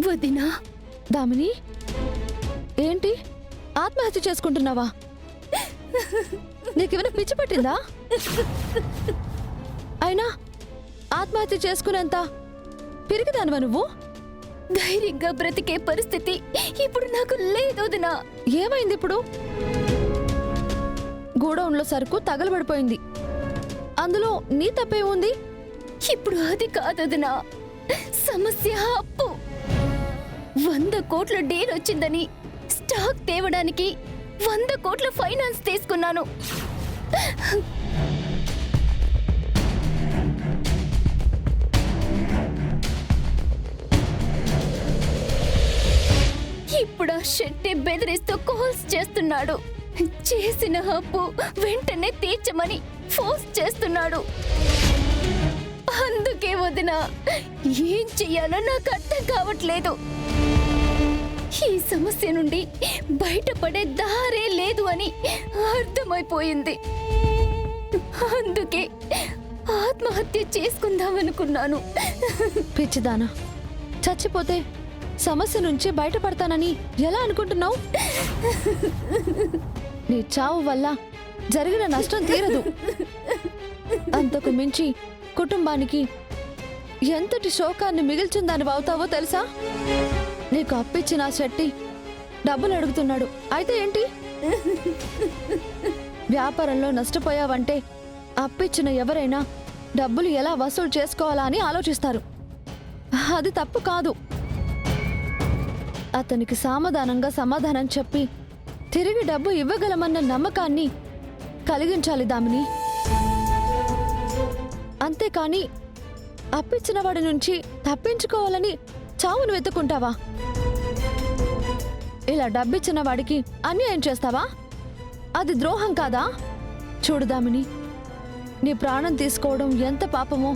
వదినా. దామిని, ఏంటి ఆత్మహత్య చేసుకుంటున్నావా? నీకేమైనా పిచ్చి పట్టిందా? అయినా ఆత్మహత్య చేసుకునేంత పిరికిదానివా నువ్వు? ధైర్యంగా బ్రతికే పరిస్థితి ఇప్పుడు నాకు లేదు వదినా. ఏమైంది ఇప్పుడు? గోడౌన్లో సరుకు తగలబడిపోయింది, అందులో నీ తప్పే ఉంది. ఇప్పుడు అది కాదు వదినా, సమస్య అప్పు. 100 కోట్ల డీల్ వచ్చిందని స్టాక్ తేవడానికి 100 కోట్ల ఫైనాన్స్ తీసుకున్నాను. ఇప్పుడు ఆ శెట్టి బెదిరిస్తూ కాల్స్ చేస్తున్నాడు. చేసిన అప్పు వెంటనే తీర్చమని ఫోర్స్ చేస్తున్నాడు. అందుకే వదినా, ఏం చెయ్యాలో నాకు అర్థం కావట్లేదు. ఈ సమస్య నుండి బయటపడే దారే లేదు అని అర్థమైపోయింది. అందుకే ఆత్మహత్య చేసుకుందామనుకున్నాను. పిచ్చిదానా, చచ్చిపోతే సమస్య నుంచి బయటపడతానని ఎలా అనుకుంటున్నావు? నీ చావు వల్ల జరిగిన నష్టం తీరదు. అంతకు మించి కుటుంబానికి ఎంతటి శోకాన్ని మిగిల్చిందని అవుతావో తెలుసా? నీకు అప్పిచ్చిన శెట్టి డబ్బులు అడుగుతున్నాడు. అయితే ఏంటి? వ్యాపారంలో నష్టపోయావంటే అప్పిచ్చిన ఎవరైనా డబ్బులు ఎలా వసూలు చేసుకోవాలా అని ఆలోచిస్తారు. అది తప్పు కాదు. అతనికి సామధానంగా సమాధానం చెప్పి తిరిగి డబ్బు ఇవ్వగలమన్న నమ్మకాన్ని కలిగించాలి దామిని. అంతేకాని అప్పిచ్చిన వాడి నుంచి తప్పించుకోవాలని చావును వెతుక్కుంటావా? ఇలా డబ్బిచ్చిన వాడికి అన్యాయం చేస్తావా? అది ద్రోహం కాదా? చూడు దామిని, నీ ప్రాణం తీసుకోవడం ఎంత పాపమో,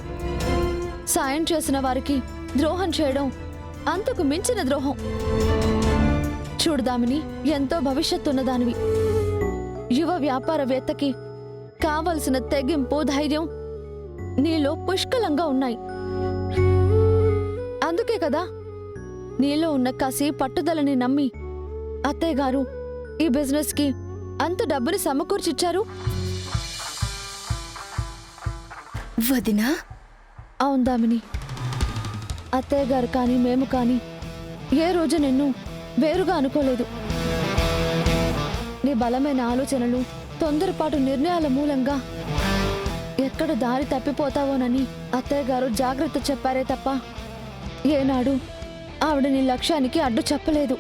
సాయం చేసిన వారికి ద్రోహం చేయడం అంతకు మించిన ద్రోహం. చూడు దామిని, ఎంతో భవిష్యత్తున్నదానివి. యువ వ్యాపారవేత్తకి కావలసిన తెగింపు, ధైర్యం నీలో పుష్కలంగా ఉన్నాయి. అందుకే కదా నీలో ఉన్న కసి, పట్టుదలని నమ్మి అత్తయ్య గారు ఈ బిజినెస్ కి అంత డబ్బుని సమకూర్చిచ్చారు. వదినా? అవును దామిని, అత్తయ్య గారు కానీ మేము కానీ ఏ రోజు నిన్ను వేరుగా అనుకోలేదు. నీ బలమైన ఆలోచనలు, తొందరపాటు నిర్ణయాల మూలంగా ఎక్కడ దారి తప్పిపోతావోనని అత్తయ్య గారు జాగ్రత్త చెప్పారే తప్ప ఏనాడు ఆవిడ నీ లక్ష్యానికి అడ్డు చెప్పలేదు.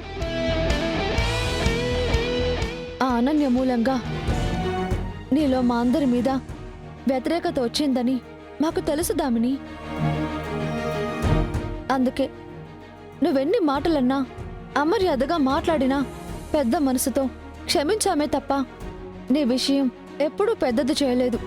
ఆ అనన్య మూలంగా నీలో మా అందరి మీద వ్యతిరేకత వచ్చిందని మాకు తెలుసు దామిని. అందుకే నువ్వెన్ని మాటలన్నా, అమర్యాదగా మాట్లాడినా పెద్ద మనసుతో క్షమించామే తప్ప నీ విషయం ఎప్పుడూ పెద్దది చేయలేదు.